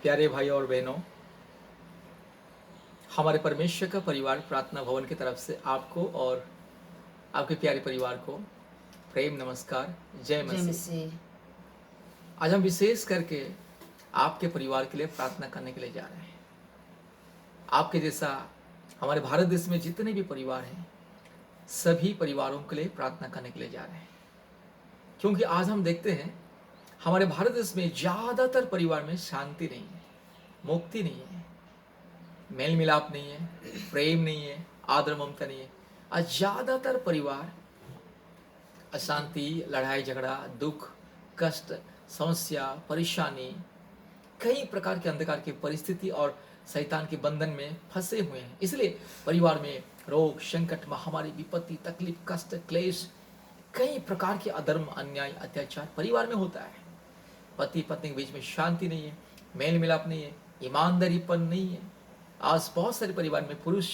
प्यारे भाई और बहनों, हमारे परमेश्वर का परिवार प्रार्थना भवन की तरफ से आपको और आपके प्यारे परिवार को प्रेम नमस्कार। जय जय मसीह। मसीह। आज हम विशेष करके आपके परिवार के लिए प्रार्थना करने के लिए जा रहे हैं। आपके जैसा हमारे भारत देश में जितने भी परिवार हैं, सभी परिवारों के लिए प्रार्थना करने के लिए जा रहे हैं। क्योंकि आज हम देखते हैं हमारे भारत देश में ज़्यादातर परिवार में शांति नहीं है, मुक्ति नहीं है, मेल मिलाप नहीं है, प्रेम नहीं है, आदर ममता नहीं है। आज ज़्यादातर परिवार अशांति, लड़ाई झगड़ा, दुख, कष्ट, समस्या, परेशानी, कई प्रकार के अंधकार की परिस्थिति और शैतान के बंधन में फंसे हुए हैं। इसलिए परिवार में रोग, संकट, महामारी, विपत्ति, तकलीफ, कष्ट, क्लेश, कई प्रकार के अधर्म, अन्याय, अत्याचार परिवार में होता है। पति पत्नी के बीच में शांति नहीं है, मेल मिलाप नहीं है, ईमानदारीपन नहीं है। आज बहुत सारे परिवार में पुरुष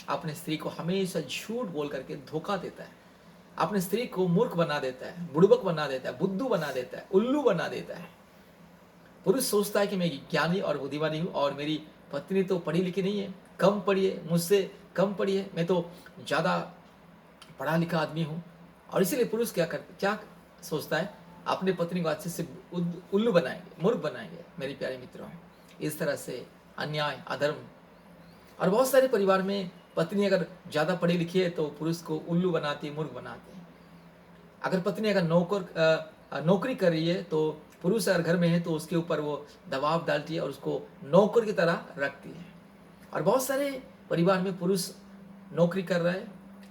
अपने स्त्री को हमेशा झूठ बोल करके धोखा देता है, अपने स्त्री को मूर्ख बना देता है, बुड़बक बना देता है, बुद्धू बना देता है, उल्लू बना देता है। पुरुष सोचता है कि मैं ज्ञानी और बुद्धिमानी हूँ और मेरी पत्नी तो पढ़ी लिखी नहीं है, कम पढ़ी है, मुझसे कम पढ़ी है, मैं तो ज़्यादा पढ़ा लिखा आदमी हूँ। और इसीलिए पुरुष क्या सोचता है, अपने पत्नी को अच्छे से उल्लू बनाएंगे, मूर्ख बनाएंगे। मेरे प्यारे मित्रों, इस तरह से अन्याय, अधर्म। और बहुत सारे परिवार में पत्नी अगर ज़्यादा पढ़ी लिखी है तो पुरुष को उल्लू बनाती है, मूर्ख बनाते हैं। अगर पत्नी अगर नौकरी कर रही है तो पुरुष अगर घर में है तो उसके ऊपर वो दबाव डालती है और उसको नौकर की तरह रखती है। और बहुत सारे परिवार में पुरुष नौकरी कर रहा है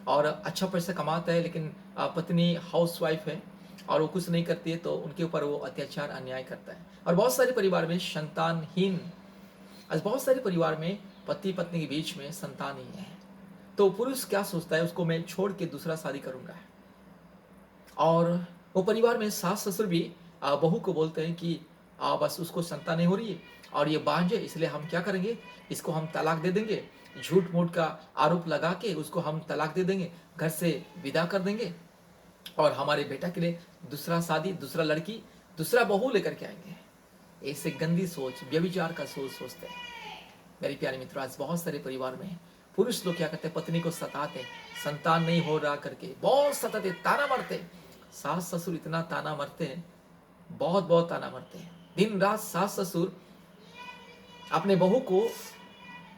और अच्छा पैसा कमाता है, लेकिन पत्नी हाउस वाइफ है और वो कुछ नहीं करती है, तो उनके ऊपर वो अत्याचार, अन्याय करता है। और बहुत सारे परिवार में संतानहीन। आज बहुत सारे परिवार में पति पत्नी के बीच में संतान ही है, तो पुरुष क्या सोचता है, उसको मैं छोड़ के दूसरा शादी करूंगा। और वो परिवार में सास ससुर भी बहू को बोलते हैं कि बस उसको संतान नहीं हो रही है और ये बांझ है, इसलिए हम क्या करेंगे, इसको हम तलाक दे देंगे, झूठ मूठ का आरोप लगा के उसको हम तलाक दे देंगे, घर से विदा कर देंगे और हमारे बेटा के लिए दूसरा शादी, दूसरा लड़की, दूसरा बहू लेकर के आएंगे। ऐसे गंदी सोच, व्यभिचार का सोच सोचते हैं। मेरे प्यारे मित्रों, आज बहुत सारे परिवार में पुरुष लोग क्या करते हैं, पत्नी को सताते, संतान नहीं हो रहा करके बहुत सताते, ताना मारते। सास ससुर इतना ताना मारते हैं, बहुत बहुत ताना मारते हैं। दिन रात सास ससुर अपने बहू को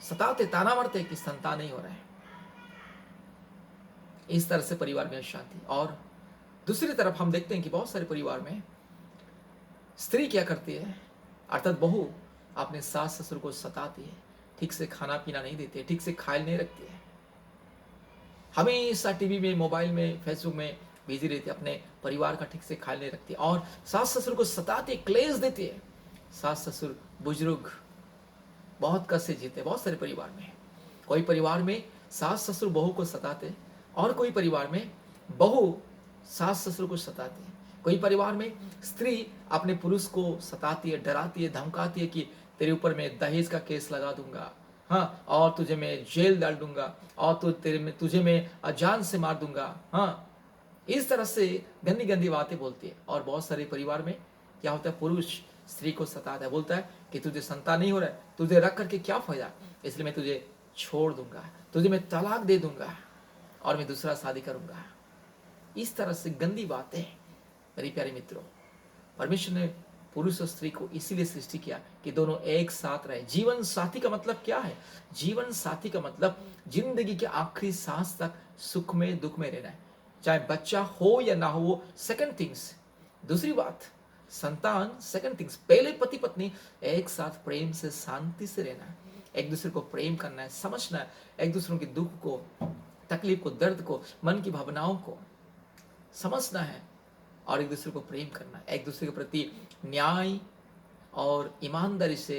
सताते, ताना मारते कि संतान नहीं हो रहा है। इस तरह से परिवार में अशांति। और दूसरी तरफ हम देखते हैं कि बहुत सारे परिवार में स्त्री क्या करती है, अर्थात बहू अपने सास ससुर को सताती है, ठीक से खाना पीना नहीं देती है, ठीक से ख्याल नहीं रखती है, हमेशा टीवी में, मोबाइल में, फेसबुक में बिजी रहती है, अपने परिवार का ठीक से ख्याल नहीं रखती और सास ससुर को सताती, क्लेश देती है। सास ससुर बुजुर्ग बहुत कष्ट से जीते बहुत सारे परिवार में। कोई परिवार में सास ससुर बहू को सताते और कोई परिवार में बहू सास ससुर को सताती है। कोई परिवार में स्त्री अपने पुरुष को सताती है, डराती है, धमकाती है कि तेरे ऊपर मैं दहेज का केस लगा दूंगा, हाँ, और तुझे मैं जेल डाल दूंगा और तुझे मैं जान से मार दूंगा। हाँ, इस तरह से गंदी गंदी बातें बोलती है। और बहुत सारे परिवार में क्या होता है, पुरुष स्त्री को सताता है, बोलता है कि तुझे संतान नहीं हो रहा है, तुझे रख करके क्या फायदा, इसलिए मैं तुझे छोड़ दूंगा, तुझे मैं तलाक दे दूंगा और मैं दूसरा शादी करूंगा। इस तरह से गंदी बातें। मेरे प्यारे मित्रों, परमेश्वर ने पुरुष और स्त्री को इसीलिए सृष्टि किया कि दोनों एक साथ रहे। जीवन साथी का मतलब क्या है? जीवन साथी का मतलब जिंदगी के आखिरी सांस तक सुख में दुख में रहना है। चाहे बच्चा हो या ना हो, वो सेकंड थिंग्स। दूसरी बात, संतान सेकंड थिंग्स। पहले पति पत्नी एक साथ प्रेम से, शांति से रहना है, एक दूसरे को प्रेम करना है, समझना है, एक दूसरों के दुख को, तकलीफ को, दर्द को, मन की भावनाओं को समझना है और एक दूसरे को प्रेम करना है, एक दूसरे के प्रति न्याय और ईमानदारी से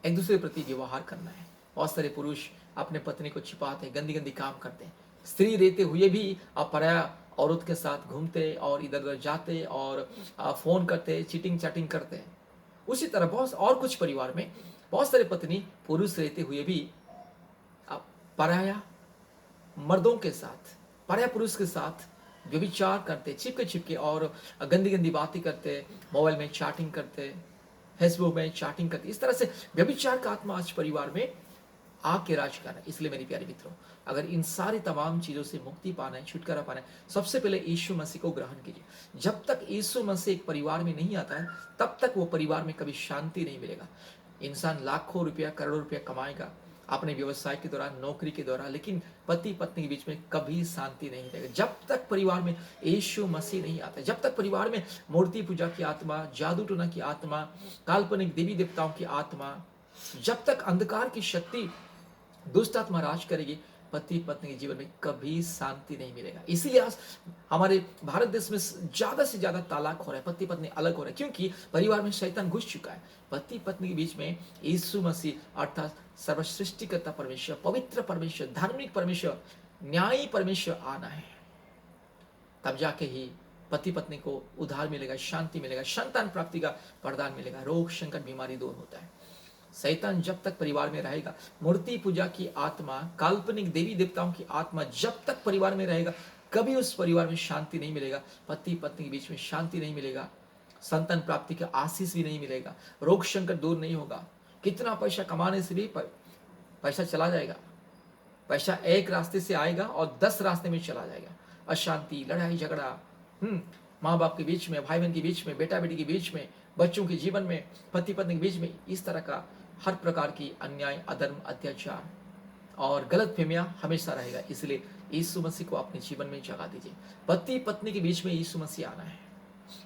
एक दूसरे के प्रति व्यवहार करना है। बहुत सारे पुरुष अपने पत्नी को छिपाते, गंदी गंदी काम करते हैं, स्त्री रहते हुए भी अब पराया औरत के साथ घूमते और इधर उधर जाते और फोन करते, चीटिंग चैटिंग करते हैं। उसी तरह बहुत और कुछ परिवार में बहुत सारे पत्नी पुरुष रहते हुए भी पराया मर्दों के साथ, पराया पुरुष के साथ व्यभिचार करते, छिपके छिपके और गंदी गंदी बातें करते, मोबाइल में चैटिंग करते, फेसबुक में चैटिंग करती, इस तरह से व्यभिचार का आत्मा आज परिवार में आके राज कर रहा है। इसलिए मेरे प्यारे मित्रों, अगर इन सारी तमाम चीज़ों से मुक्ति पाना है, छुटकारा पाना है, सबसे पहले यीशु मसीह को ग्रहण कीजिए। जब तक यीशु मसीह एक परिवार में नहीं आता है, तब तक वो परिवार में कभी शांति नहीं मिलेगा। इंसान लाखों रुपया, करोड़ों रुपया कमाएगा अपने व्यवसाय के दौरान, नौकरी के दौरान, लेकिन पति पत्नी के बीच में कभी शांति नहीं रहेगा जब तक परिवार में यीशु मसीह नहीं आता। जब तक परिवार में मूर्ति पूजा की आत्मा, जादू टोना की आत्मा, काल्पनिक देवी देवताओं की आत्मा, जब तक अंधकार की शक्ति, दुष्ट आत्मा राज करेगी, पति पत्नी के जीवन में कभी शांति नहीं मिलेगा। इसीलिए आज हमारे भारत देश में ज्यादा से ज्यादा तलाक हो रहा है, पति पत्नी अलग हो रहे हैं, क्योंकि परिवार में शैतान घुस चुका है। पति पत्नी के बीच में यीशु मसीह अर्थात सर्वसृष्टिकर्ता परमेश्वर, पवित्र परमेश्वर, धार्मिक परमेश्वर, न्यायी परमेश्वर आना है। तब जाके ही पति पत्नी को उद्धार मिलेगा, शांति मिलेगा, संतान प्राप्ति का वरदान मिलेगा, रोग संकट बीमारी दूर होता है। शैतान जब तक परिवार में रहेगा, मूर्ति पूजा की आत्मा, काल्पनिक देवी देवताओं की आत्मा जब तक परिवार में रहेगा, कभी उस परिवार में शांति नहीं मिलेगा। पति पत्नी के बीच में शांति नहीं मिलेगा, संतान प्राप्ति का आशीष भी नहीं मिलेगा, रोग संकट दूर नहीं होगा। कितना पैसा कमाने से भी पैसा चला जाएगा। पैसा एक रास्ते से आएगा और 10 रास्ते में चला जाएगा। अशांति, लड़ाई झगड़ा, माँ बाप के बीच में, भाई बहन के बीच में, बेटा बेटी के बीच में, बच्चों के जीवन में, पति पत्नी के बीच में, इस तरह का हर प्रकार की अन्याय, अधर्म, अत्याचार और गलत फहमियां हमेशा रहेगा। इसलिए यीशु मसीह को अपने जीवन में जगा दीजिए। पति पत्नी के बीच में यीशु मसीह आना है।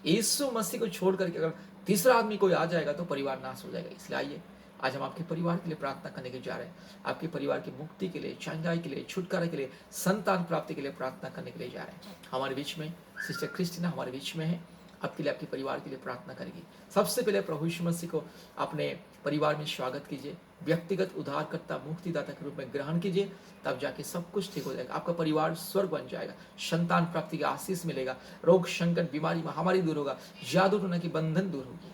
यीशु मसीह को छोड़ करके अगर तीसरा आदमी कोई आ जाएगा तो परिवार नाश हो जाएगा। इसलिए आइए, आज हम आपके परिवार के लिए प्रार्थना करने के जा रहे हैं। आपके परिवार की मुक्ति के लिए, चंगाई के लिए, छुटकारा के लिए, संतान प्राप्ति के लिए प्रार्थना करने के लिए जा रहे हैं। हमारे बीच में सिस्टर क्रिस्टीना हमारे बीच में है, आपके लिए, आपके परिवार के लिए प्रार्थना करेगी। सबसे पहले प्रभु यीशु मसीह को अपने परिवार में स्वागत कीजिए, व्यक्तिगत उद्धारकर्ता, मुक्तिदाता के रूप में ग्रहण कीजिए, तब जाके सब कुछ ठीक हो जाएगा। आपका परिवार स्वर्ग बन जाएगा, संतान प्राप्ति का आशीष मिलेगा, रोग संकट बीमारी महामारी दूर होगा, जादू टोना की बंधन दूर होगी।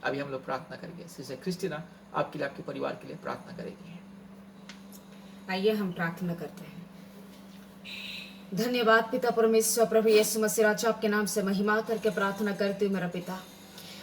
अभी हम लोग प्रार्थना करेंगे। सिस्टर क्रिस्टीना आपके लिए, आपके परिवार के लिए प्रार्थना करेगी। आइए हम प्रार्थना करते हैं। धन्यवाद पिता परमेश्वर, प्रभु यीशु मसीह राजा, आपके नाम से महिमा करके प्रार्थना करती हूँ मेरा पिता।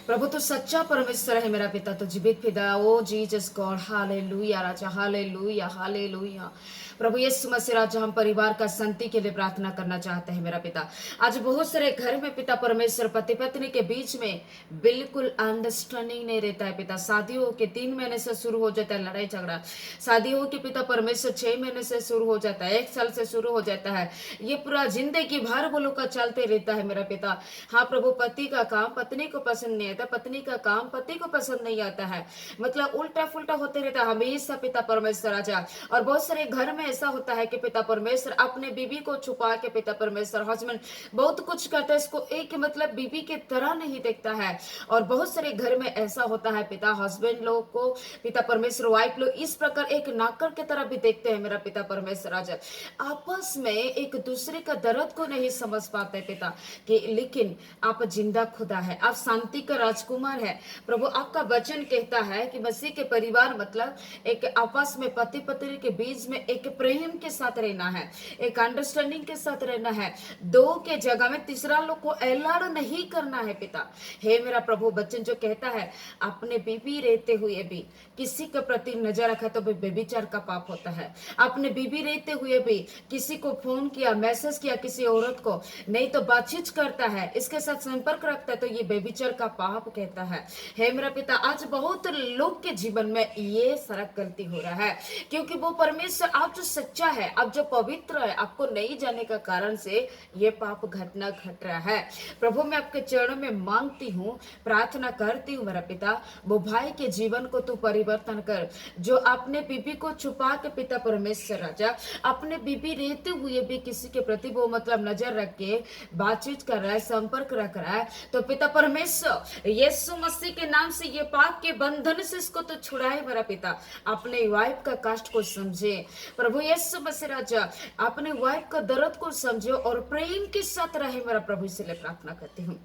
प्रभु तो सच्चा परमेश्वर है मेरा पिता, तो जीवित पिता। ओ जीसस गॉड, हालेलुया राजा, हालेलुया, हालेलुया। प्रभु यीशु मसीह राजा, हम परिवार का शांति के लिए प्रार्थना करना चाहते हैं मेरा पिता। आज बहुत सारे घर में पिता परमेश्वर, पति पत्नी के बीच में बिल्कुल अंडरस्टैंडिंग नहीं रहता है पिता। शादियों के 3 महीने से शुरू हो जाता है लड़ाई झगड़ा, शादियों के पिता परमेश्वर 6 महीने से शुरू हो जाता है, 1 साल से शुरू हो जाता है। ये पूरा जिंदगी भर वो लोग का चलते रहता है मेरा पिता। हाँ प्रभु, पति का काम पत्नी को पसंद नहीं आता, पत्नी का काम पति को पसंद नहीं आता है, मतलब उल्टा फुल्टा होते रहता है हमेशा पिता परमेश्वर राजा। और बहुत सारे घर में ऐसा होता है कि पिता परमेश्वर अपने बीवी को छुपा के पिता परमेश्वर हस्बैंड बहुत कुछ करता है, इसको एक मतलब बीवी की तरह नहीं देखता है। और बहुत सारे घर में ऐसा होता है पिता, हस्बैंड लोग को पिता परमेश्वर, वाइफ लोग इस प्रकार एक नौकर की तरह भी देखते हैं मेरा पिता परमेश्वर राजा। आपस में एक दूसरे का दर्द को नहीं समझ पाते पिता कि, लेकिन आप जिंदा खुदा है, आप शांति का राजकुमार है प्रभु। आपका वचन कहता है कि मसीह के परिवार मतलब एक आपस में पति पत्नी के बीच में एक प्रेम के साथ रहना है, एक अंडरस्टैंडिंग के साथ रहना है। 2 के जगह में तीसरा लोग को एलाड़ नहीं करना है पिता। हे मेरा प्रभु, वचन जो कहता है अपने बीवी रहते हुए भी किसी के प्रति नजर रखा तो व्यभिचार का पाप होता है। अपने बीवी रहते हुए भी किसी को फोन किया, मैसेज किया किसी औरत को, नहीं तो बातचीत करता है, इसके साथ संपर्क रखता है, तो ये व्यभिचार का पाप कहता है। हे मेरा पिता, आज बहुत लोग के जीवन में ये सारा गलती हो रहा है, क्योंकि वो परमेश्वर आप जो सच्चा है, आप जो पवित्र है, आपको नहीं जाने का कारण से ये पाप घटना घट रहा है। प्रभु मैं आपके चरणों में मांगती हूँ, प्रार्थना करती हूँ मेरा पिता, वो भाई के जीवन को तू परिवर्तन कर, जो अपने बीबी को छुपा के पिता परमेश्वर राजा अपने बीबी रहते हुए भी किसी के प्रति वो मतलब नजर रख के बातचीत कर रहा है, संपर्क रख रहा है, तो पिता परमेश्वर यीशु मसीह के नाम से ये पाप के बंधन से इसको तो छुड़ाए मेरा पिता। अपने वाइफ का कष्ट को समझे प्रभु यीशु मसीह राजा, अपने वाइफ का दर्द को समझे और प्रेम के साथ रहे मेरा प्रभु, इसलिए प्रार्थना करती हूँ।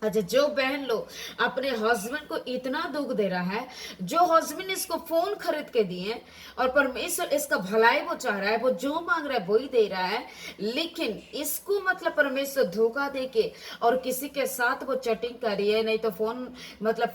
अच्छा, जो बहन लोग अपने हस्बैंड को इतना दुख दे रहा है, जो हस्बैंड इसको फोन खरीद के दिए और परमेश्वर इसका भलाई वो चाह रहा है, वो जो मांग रहा है वही दे रहा है, लेकिन इसको मतलब परमेश्वर धोखा दे के और किसी के साथ वो चैटिंग कर रही है, नहीं तो फोन मतलब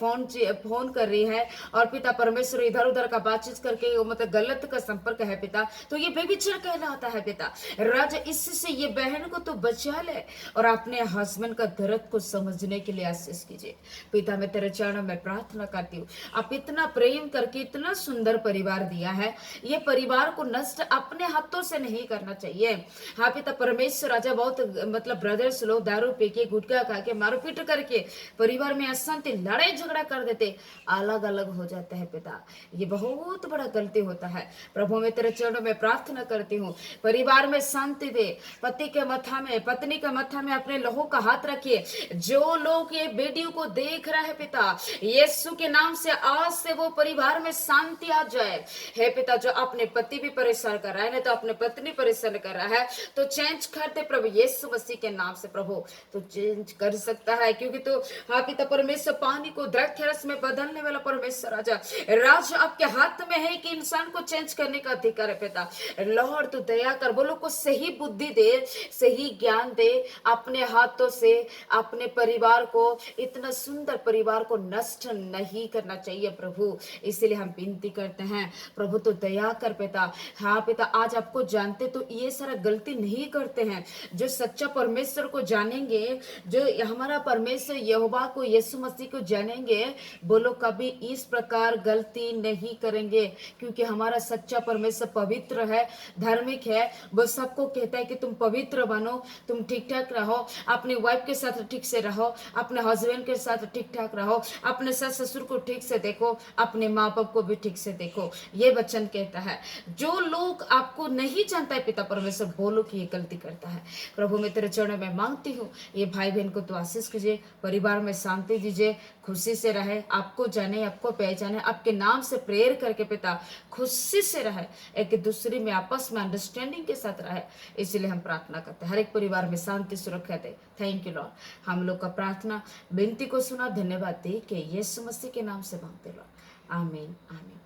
फोन कर रही है, और पिता परमेश्वर इधर उधर का बातचीत करके वो मतलब गलत का संपर्क है पिता, तो ये बेविचार कहलाता है पिता। राजा इससे ये बहन को तो बचा ले और अपने हस्बैंड का दर्द को समझने के लिए आशीष कीजिए। पिता मैं तेरे चरणों में प्रार्थना करती हूँ, आप इतना प्रेम करके इतना सुंदर परिवार दिया है, ये परिवार को नष्ट अपने हाथों से नहीं करना चाहिए। हाँ पिता परमेश्वर, राजा बहुत मतलब ब्रदर्स लोग दारू पी के गुटखा खा के मारपीट करके परिवार में अशांति लड़ाई झगड़ा कर देते, अलग अलग हो जाते हैं पिता, ये बहुत बड़ा गलती होता है। प्रभु मैं तेरे चरणों में प्रार्थना करती हूँ, परिवार में शांति दे, पति के मथा में पत्नी के मथा में अपने लहू का हाथ रखिए। जो लोग ये वीडियो को देख रहे हैं पिता, यीशु के नाम से आज से वो परिवार में शांति आ जाए। हे पिता, जो अपने पति भी परेशान कर रहा है, नहीं तो अपने पत्नी परेशान कर रहा है, तो चेंज करते प्रभु यीशु मसीह के नाम से। प्रभु तो चेंज कर सकता है, क्योंकि तो हाँ पिता परमेश्वर पानी को द्राक्षारस रस में बदलने वाला परमेश्वर राजा, राज आपके हाथ में है कि इंसान को चेंज करने का अधिकार है पिता। लॉर्ड तो दया कर, वो लोग को सही बुद्धि दे, सही ज्ञान दे, अपने हाथों से अपने परिवार को, इतना सुंदर परिवार को नष्ट नहीं करना चाहिए प्रभु। इसीलिए हम विनती करते हैं प्रभु तो दया कर पिता। हाँ पिता, आज आपको जानते तो ये सारा गलती नहीं करते हैं। जो सच्चा परमेश्वर को जानेंगे, जो हमारा परमेश्वर यहोवा को यीशु मसीह को जानेंगे, वो लोग कभी इस प्रकार गलती नहीं करेंगे, क्योंकि हमारा सच्चा परमेश्वर पवित्र है, धार्मिक है। वो सबको कहता है कि तुम पवित्र बनो, तुम ठीक ठाक रहो, अपनी वाइफ के साथ ठीक से रहो, अपने हस्बैंड के साथ ठीक ठाक रहो, अपने सास ससुर को ठीक से देखो, अपने माँ बाप को भी ठीक से देखो, ये वचन कहता है। जो लोग आपको नहीं जानता है पिता परमेश्वर, वो लोग ये गलती करता है। प्रभु मैं तेरे चरणों में मांगती हूँ, ये भाई बहन को तो आशीष कीजिए, परिवार में शांति दीजिए, खुशी से रहे, आपको जाने, आपको पहचाने, आपके नाम से प्रेयर करके पिता खुशी से रहे, एक दूसरे में आपस में अंडरस्टैंडिंग के साथ रहे। इसलिए हम प्रार्थना करते हैं हर एक परिवार में शांति सुरक्षा दे। थैंक यू लॉर्ड, हम लोग का प्रार्थना विनती को सुना, धन्यवाद दे के यीशु मसीह के नाम से मांगते लॉर्ड, आमीन आमीन आमीन।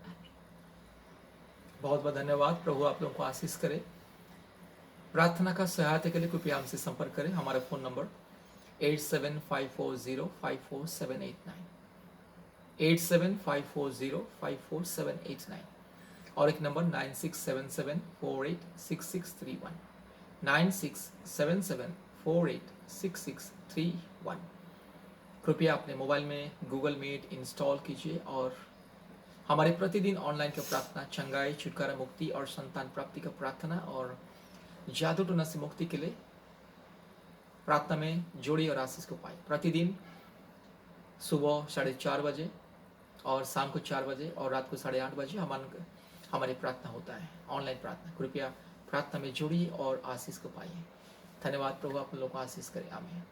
बहुत बहुत धन्यवाद। प्रभु आप लोगों को आशीष करे। प्रार्थना का सहायता के लिए कृपया हमसे संपर्क करें। हमारा फोन नंबर 8754054789 8754054789 और एक नंबर 9677486631 9677486631। कृपया अपने मोबाइल में गूगल मीट इंस्टॉल कीजिए और हमारे प्रतिदिन ऑनलाइन का प्रार्थना, चंगाई, छुटकारा, मुक्ति और संतान प्राप्ति का प्रार्थना और जादू टोना से मुक्ति के लिए प्रार्थना में जोड़ी और आशीष को पाए। प्रतिदिन सुबह 4:30 बजे और शाम को 4 बजे और रात को 8:30 बजे हमारी प्रार्थना होता है, ऑनलाइन प्रार्थना। कृपया प्रार्थना में जुड़िए और आशीष को पाइए। धन्यवाद। प्रभु आप लोगों को आशीष करे। आमीन।